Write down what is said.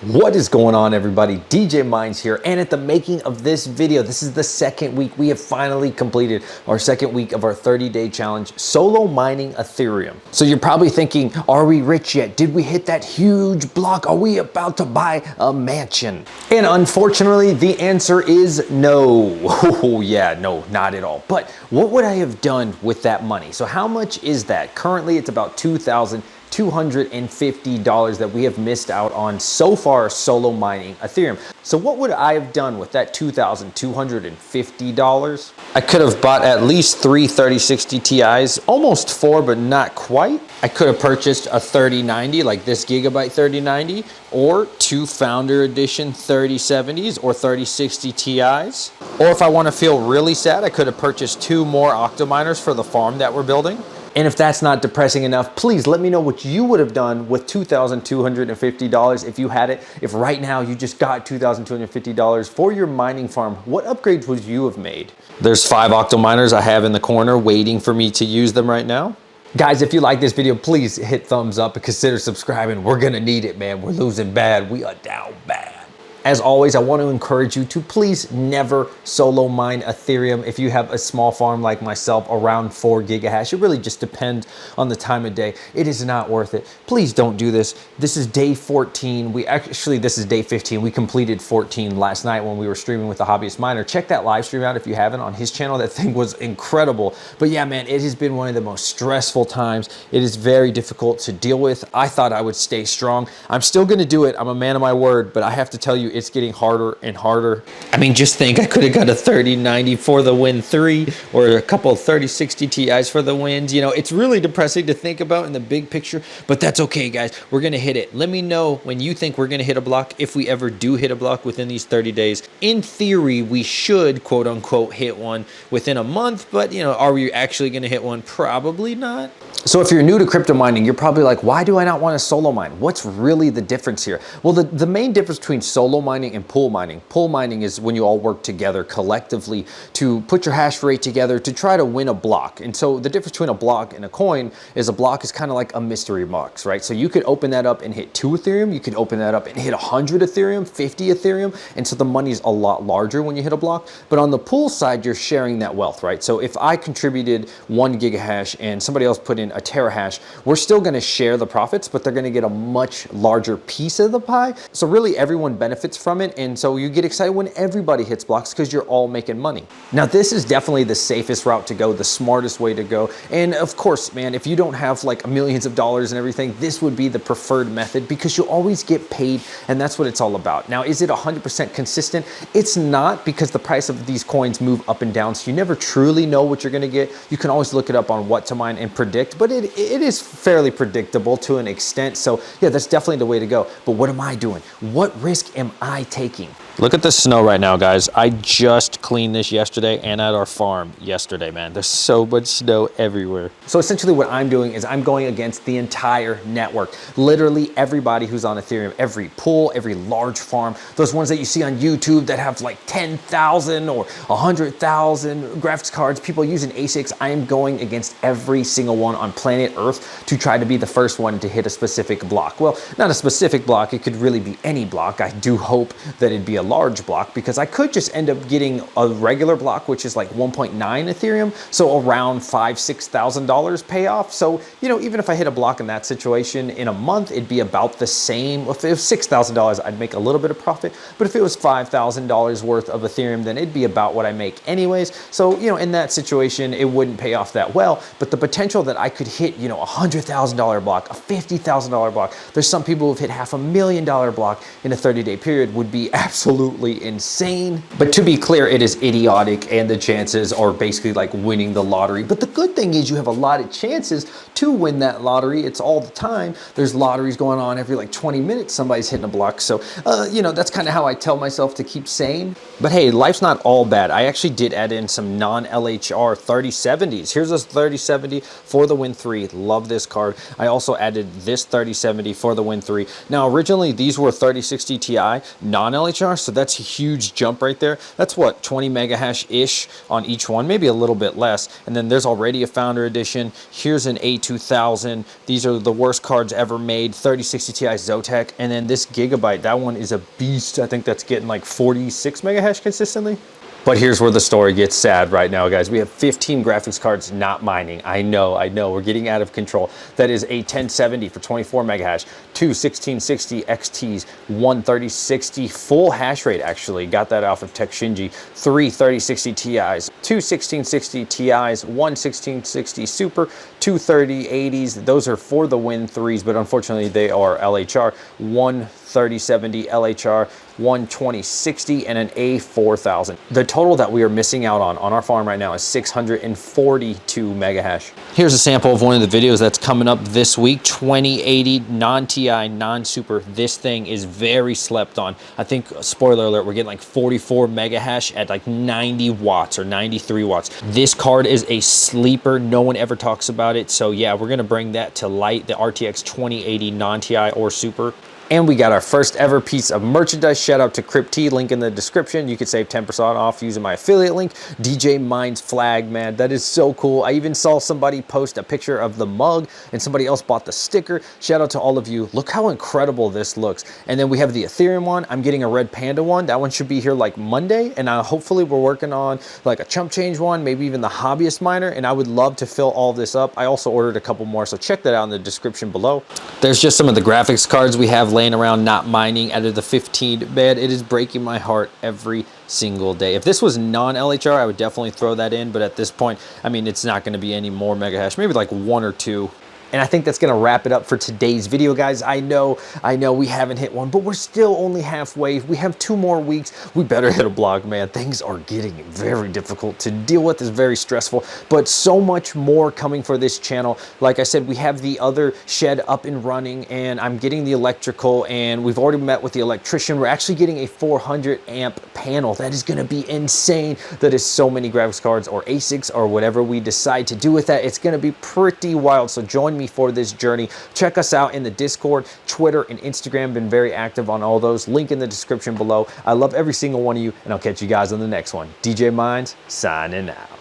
What is going on, everybody? DJ Mines here, and at the making of this video, this is the second week. We have finally completed our second week of our 30-day challenge, solo mining Ethereum. So you're probably thinking, are we rich yet? Did we hit that huge block? Are we about to buy a mansion? And unfortunately, the answer is no. Oh yeah, no, not at all. But what would I have done with that money? So how much is that? Currently, it's about $2,250 that we have missed out on so far solo mining Ethereum. So what would I have done with that $2,250? I could have bought at least 3 3060 Ti's, almost 4, but not quite. I could have purchased a 3090, like this Gigabyte 3090, or 2 Founder Edition 3070s or 3060 Ti's. Or if I want to feel really sad, I could have purchased 2 more Octominers for the farm that we're building. And if that's not depressing enough, please let me know what you would have done with $2,250 if you had it. If right now you just got $2,250 for your mining farm, what upgrades would you have made? There's 5 Octominers I have in the corner waiting for me to use them right now. Guys, if you like this video, please hit thumbs up and consider subscribing. We're gonna need it, man. We're losing bad. We are down bad. As always, I want to encourage you to please never solo mine Ethereum. If you have a small farm like myself, around 4 gigahash, it really just depends on the time of day. It is not worth it. Please don't do this. This is day 14. This is day 15. We completed 14 last night when we were streaming with the Hobbyist Miner. Check that live stream out if you haven't on his channel. That thing was incredible. But yeah, man, it has been one of the most stressful times. It is very difficult to deal with. I thought I would stay strong. I'm still going to do it. I'm a man of my word, but I have to tell you, it's getting harder and harder. I mean, just think, I could have got a 3090 for the Win 3 or a couple of 3060 Ti's for the wins. You know, it's really depressing to think about in the big picture, but that's okay, guys. We're going to hit it. Let me know when you think we're going to hit a block, if we ever do hit a block within these 30 days. In theory, we should, quote unquote, hit one within a month, but you know, are we actually going to hit one? Probably not. So if you're new to crypto mining, you're probably like, why do I not want to solo mine? What's really the difference here? Well, the main difference between solo mining and pool mining. Pool mining is when you all work together collectively to put your hash rate together to try to win a block. And so the difference between a block and a coin is a block is kind of like a mystery box, right? So you could open that up and hit 2 Ethereum. You could open that up and hit 100 Ethereum, 50 Ethereum. And so the money's a lot larger when you hit a block. But on the pool side, you're sharing that wealth, right? So if I contributed 1 gigahash and somebody else put in a terahash, we're still going to share the profits, but they're going to get a much larger piece of the pie. So really everyone benefits from it. And so you get excited when everybody hits blocks because you're all making money. Now, this is definitely the safest route to go, the smartest way to go. And of course, man, if you don't have like millions of dollars and everything, this would be the preferred method because you always get paid. And that's what it's all about. Now, is it 100% consistent? It's not, because the price of these coins move up and down. So you never truly know what you're going to get. You can always look it up on what to mine and predict, but it is fairly predictable to an extent. So yeah, that's definitely the way to go. But what am I doing? What risk am I taking? Look at the snow right now, guys. I just cleaned this yesterday and at our farm yesterday, man. There's so much snow everywhere. So essentially what I'm doing is I'm going against the entire network. Literally everybody who's on Ethereum, every pool, every large farm, those ones that you see on YouTube that have like 10,000 or 100,000 graphics cards, people using ASICs. I am going against every single one on planet Earth to try to be the first one to hit a specific block. Well, not a specific block. It could really be any block. I do hope that it'd be a large block, because I could just end up getting a regular block, which is like 1.9 Ethereum. So around $5,000-$6,000 payoff. So, you know, even if I hit a block in that situation in a month, it'd be about the same. If it was $6,000, I'd make a little bit of profit. But if it was $5,000 worth of Ethereum, then it'd be about what I make anyways. So, you know, in that situation, it wouldn't pay off that well. But the potential that I could hit, you know, a $100,000 block, a $50,000 block, there's some people who've hit $500,000 block in a 30-day period, would be absolutely insane. But to be clear, it is idiotic, and the chances are basically like winning the lottery. But the good thing is you have a lot of chances to win that lottery. It's all the time. There's lotteries going on every like 20 minutes. Somebody's hitting a block. So, you know, that's kind of how I tell myself to keep sane. But hey, life's not all bad. I actually did add in some non-LHR 3070s. Here's a 3070 for the Win Win 3. Love this card. I also added this 3070 for the Win 3. Now, originally, these were 3060 Ti non-LHR, so that's a huge jump right there. That's what, 20 mega hash-ish on each one, maybe a little bit less. And then there's already a Founder Edition. Here's an A2000. These are the worst cards ever made, 3060 Ti Zotac. And then this Gigabyte, that one is a beast. I think that's getting like 46 mega hash consistently. But here's where the story gets sad right now, guys. We have 15 graphics cards not mining. I know, we're getting out of control. That is a 1070 for 24 mega hash, two 1660 XTs, one 3060 full hash rate, actually. Got that off of Tech Shinji. Three 3060 Ti's, two 1660 Ti's, one 1660 Super, two 3080s. Those are for the Win 3s, but unfortunately they are LHR. One 3070 LHR, one 2060, and an A4000. The total that we are missing out on our farm right now is 642 mega hash. Here's a sample of one of the videos that's coming up this week, 2080 non-TI, non-Super. This thing is very slept on. I think, spoiler alert, we're getting like 44 mega hash at like 90 watts or 93 watts. This card is a sleeper. No one ever talks about it. So yeah, we're gonna bring that to light, the RTX 2080 non-TI or Super. And we got our first ever piece of merchandise. Shout out to CryptT, link in the description. You can save 10% off using my affiliate link. DJ Mind's flag, man, that is so cool. I even saw somebody post a picture of the mug and somebody else bought the sticker. Shout out to all of you. Look how incredible this looks. And then we have the Ethereum one. I'm getting a Red Panda one. That one should be here like Monday. And hopefully we're working on like a chump change one, maybe even the hobbyist miner. And I would love to fill all this up. I also ordered a couple more, so check that out in the description below. There's just some of the graphics cards we have laying around not mining out of the 15. Man, it is breaking my heart every single day. If this was non-LHR, I would definitely throw that in, but at this point, I mean, it's not going to be any more mega hash, maybe like one or two. And I think that's gonna wrap it up for today's video, guys. I know we haven't hit one, but we're still only halfway. We have 2 more weeks. We better hit a block, man. Things are getting very difficult to deal with. It's very stressful, but so much more coming for this channel. Like I said, we have the other shed up and running, and I'm getting the electrical, and we've already met with the electrician. We're actually getting a 400 amp panel. That is gonna be insane. That is so many graphics cards or ASICs or whatever we decide to do with that. It's gonna be pretty wild, so join me for this journey. Check us out in the Discord, Twitter, and Instagram. Been very active on all those. Link in the description below. I love every single one of you, and I'll catch you guys on the next one. DJ Minds, signing out.